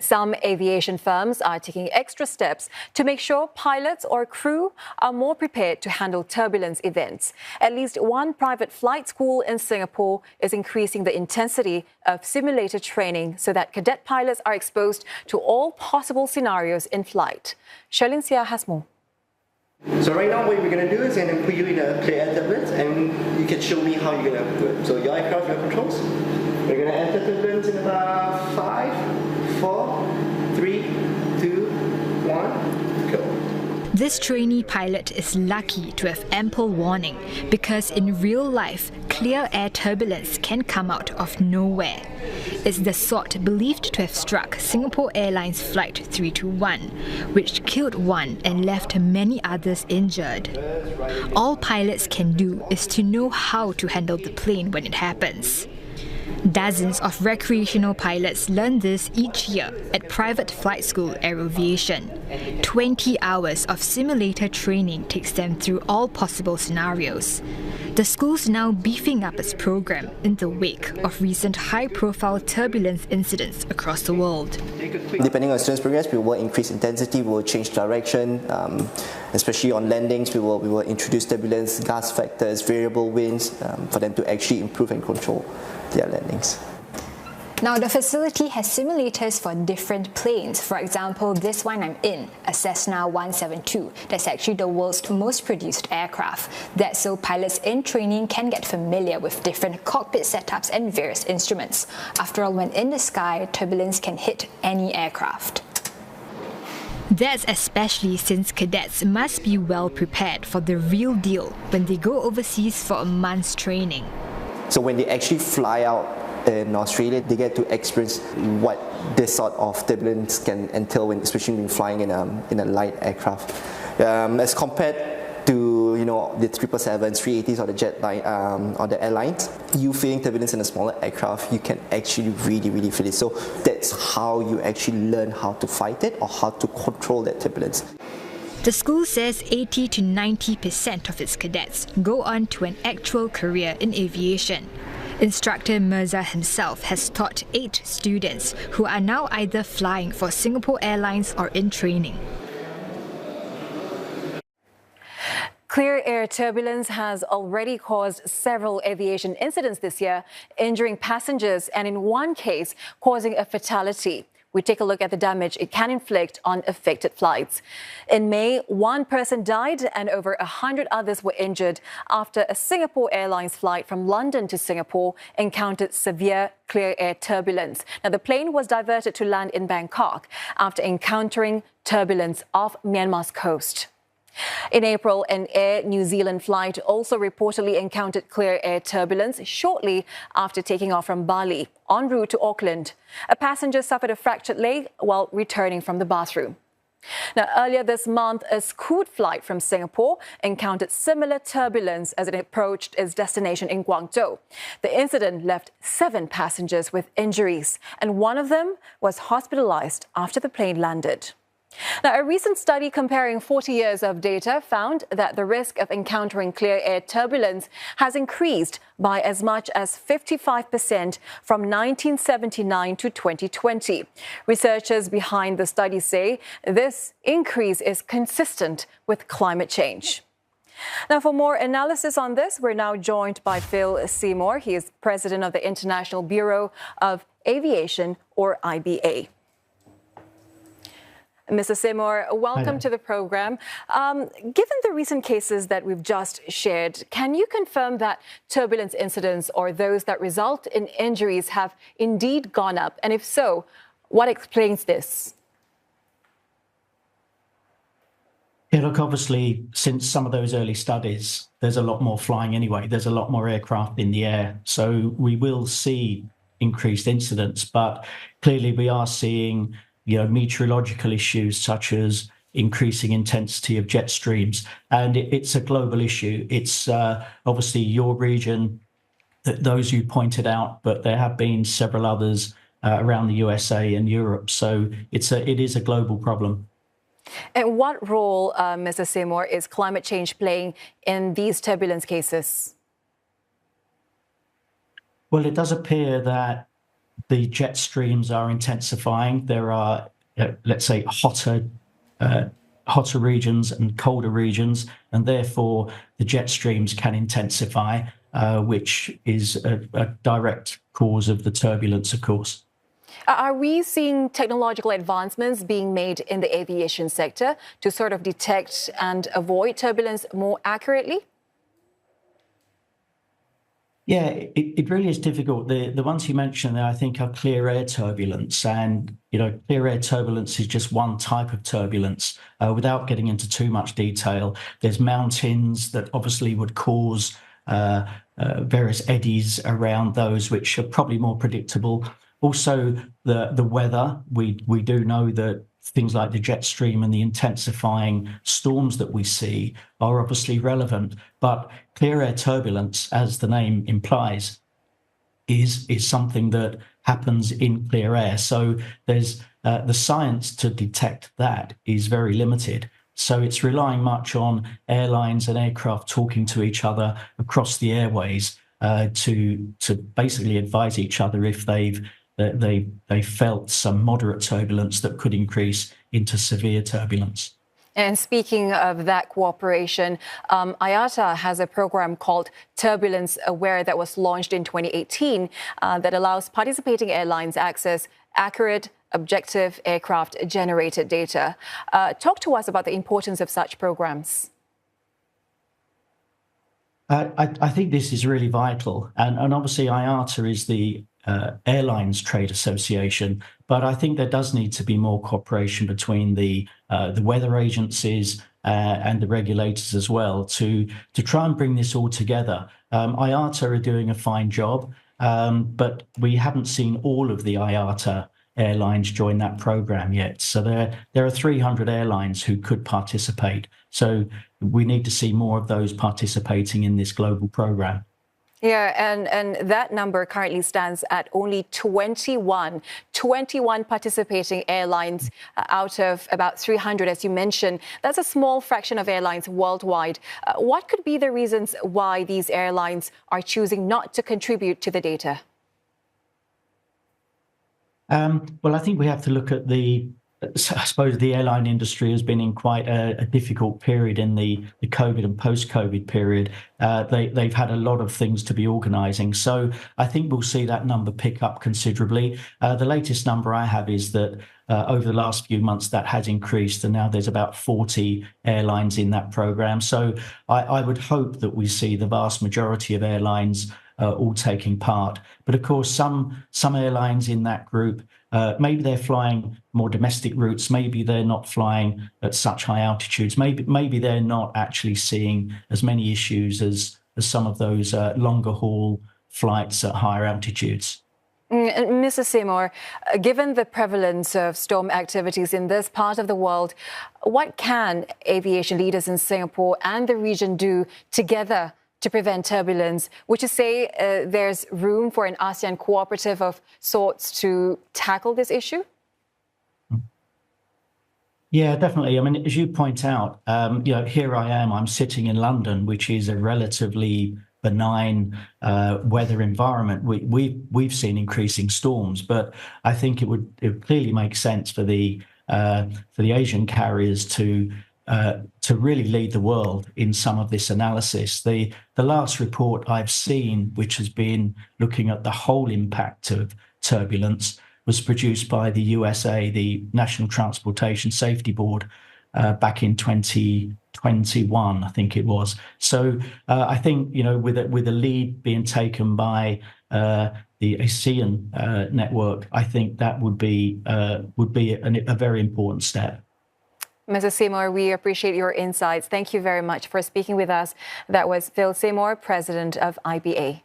Some aviation firms are taking extra steps to make sure pilots or crew are more prepared to handle turbulence events. At least one private flight school in Singapore is increasing the intensity of simulator training so that cadet pilots are exposed to all possible scenarios in flight. Sherlyn Sia has more. So right now what we're going to do is I'm going to put you in a clear air turbulence and you can show me how you're going to do it. So your aircraft, your controls. We're going to enter turbulence in about 5, 4, 3, 2, 1, go. This trainee pilot is lucky to have ample warning because in real life, clear air turbulence can come out of nowhere. It's the sort believed to have struck Singapore Airlines Flight 321, which killed one and left many others injured. All pilots can do is to know how to handle the plane when it happens. Dozens of recreational pilots learn this each year at private flight school Aeroviation. 20 hours of simulator training takes them through all possible scenarios. The school's now beefing up its program in the wake of recent high-profile turbulence incidents across the world. Depending on students' progress, we will increase intensity, we will change direction, especially on landings, we will introduce turbulence, gas factors, variable winds for them to actually improve and control their landings. Now, the facility has simulators for different planes. For example, this one I'm in, a Cessna 172. That's actually the world's most produced aircraft. That's so pilots in training can get familiar with different cockpit setups and various instruments. After all, when in the sky, turbulence can hit any aircraft. That's especially since cadets must be well prepared for the real deal when they go overseas for a month's training. So when they actually fly out in Australia, they get to experience what this sort of turbulence can entail, especially when flying in a light aircraft. As compared to the 777s, 380s or the jet line or the airlines, you feeling turbulence in a smaller aircraft, you can actually really feel it. So that's how you actually learn how to fight it or how to control that turbulence. The school says 80 to 90% of its cadets go on to an actual career in aviation. Instructor Mirza himself has taught 8 students who are now either flying for Singapore Airlines or in training. Clear air turbulence has already caused several aviation incidents this year, injuring passengers and in one case causing a fatality. We take a look at the damage it can inflict on affected flights. In May, one person died and over 100 others were injured after a Singapore Airlines flight from London to Singapore encountered severe clear air turbulence. Now, the plane was diverted to land in Bangkok after encountering turbulence off Myanmar's coast. In April, an Air New Zealand flight also reportedly encountered clear air turbulence shortly after taking off from Bali, en route to Auckland. A passenger suffered a fractured leg while returning from the bathroom. Now, earlier this month, a Scoot flight from Singapore encountered similar turbulence as it approached its destination in Guangzhou. The incident left 7 passengers with injuries, and one of them was hospitalized after the plane landed. Now, a recent study comparing 40 years of data found that the risk of encountering clear air turbulence has increased by as much as 55% from 1979 to 2020. Researchers behind the study say this increase is consistent with climate change. Now, for more analysis on this, we're now joined by Phil Seymour. He is president of the International Bureau of Aviation, or IBA. Mr. Seymour, welcome to the program. Given the recent cases that we've just shared, can you confirm that turbulence incidents or those that result in injuries have indeed gone up? And if so, what explains this? Yeah, look, obviously, since some of those early studies, there's a lot more flying anyway. There's a lot more aircraft in the air. So we will see increased incidents, but clearly we are seeing meteorological issues such as increasing intensity of jet streams. And it's a global issue. It's obviously your region, those you pointed out, but there have been several others around the USA and Europe. So it is a global problem. And what role, Mr. Seymour, is climate change playing in these turbulence cases? Well, it does appear that the jet streams are intensifying. There are, let's say, hotter regions and colder regions, and therefore the jet streams can intensify, which is a direct cause of the turbulence, of course. Are we seeing technological advancements being made in the aviation sector to sort of detect and avoid turbulence more accurately? Yeah, it really is difficult. The ones you mentioned there, I think, are clear air turbulence. And, clear air turbulence is just one type of turbulence. Without getting into too much detail, there's mountains that obviously would cause various eddies around those, which are probably more predictable. Also, the weather, we do know that things like the jet stream and the intensifying storms that we see are obviously relevant. But clear air turbulence, as the name implies, is something that happens in clear air. So there's the science to detect that is very limited. So it's relying much on airlines and aircraft talking to each other across the airways to basically advise each other if they felt some moderate turbulence that could increase into severe turbulence. And speaking of that cooperation, IATA has a program called Turbulence Aware that was launched in 2018 that allows participating airlines access accurate, objective aircraft-generated data. Talk to us about the importance of such programs. I think this is really vital. And obviously IATA is the Airlines Trade Association, but I think there does need to be more cooperation between the weather agencies and the regulators as well to try and bring this all together. IATA are doing a fine job, but we haven't seen all of the IATA airlines join that program yet. So there are 300 airlines who could participate. So we need to see more of those participating in this global program. Yeah, and that number currently stands at only 21 participating airlines out of about 300, as you mentioned. That's a small fraction of airlines worldwide. What could be the reasons why these airlines are choosing not to contribute to the data? Well, I think we have to look at I suppose the airline industry has been in quite a difficult period in the COVID and post-COVID period. They've had a lot of things to be organising. So I think we'll see that number pick up considerably. The latest number I have is that over the last few months that has increased, and now there's about 40 airlines in that programme. So I would hope that we see the vast majority of airlines all taking part. But of course, some airlines in that group, maybe they're flying more domestic routes, maybe they're not flying at such high altitudes, maybe they're not actually seeing as many issues as some of those longer haul flights at higher altitudes. Mr. Seymour, given the prevalence of storm activities in this part of the world, what can aviation leaders in Singapore and the region do together to prevent turbulence? Would you say there's room for an ASEAN cooperative of sorts to tackle this issue? Yeah, definitely. I mean, as you point out, here I am, I'm sitting in London, which is a relatively benign weather environment. We've seen increasing storms, but I think it would clearly make sense for the Asian carriers to really lead the world in some of this analysis. The last report I've seen, which has been looking at the whole impact of turbulence, was produced by the USA, the National Transportation Safety Board, back in 2021, I think it was. So I think, with a lead being taken by the ASEAN network, I think that would be a very important step. Mr. Seymour, we appreciate your insights. Thank you very much for speaking with us. That was Phil Seymour, President of IBA.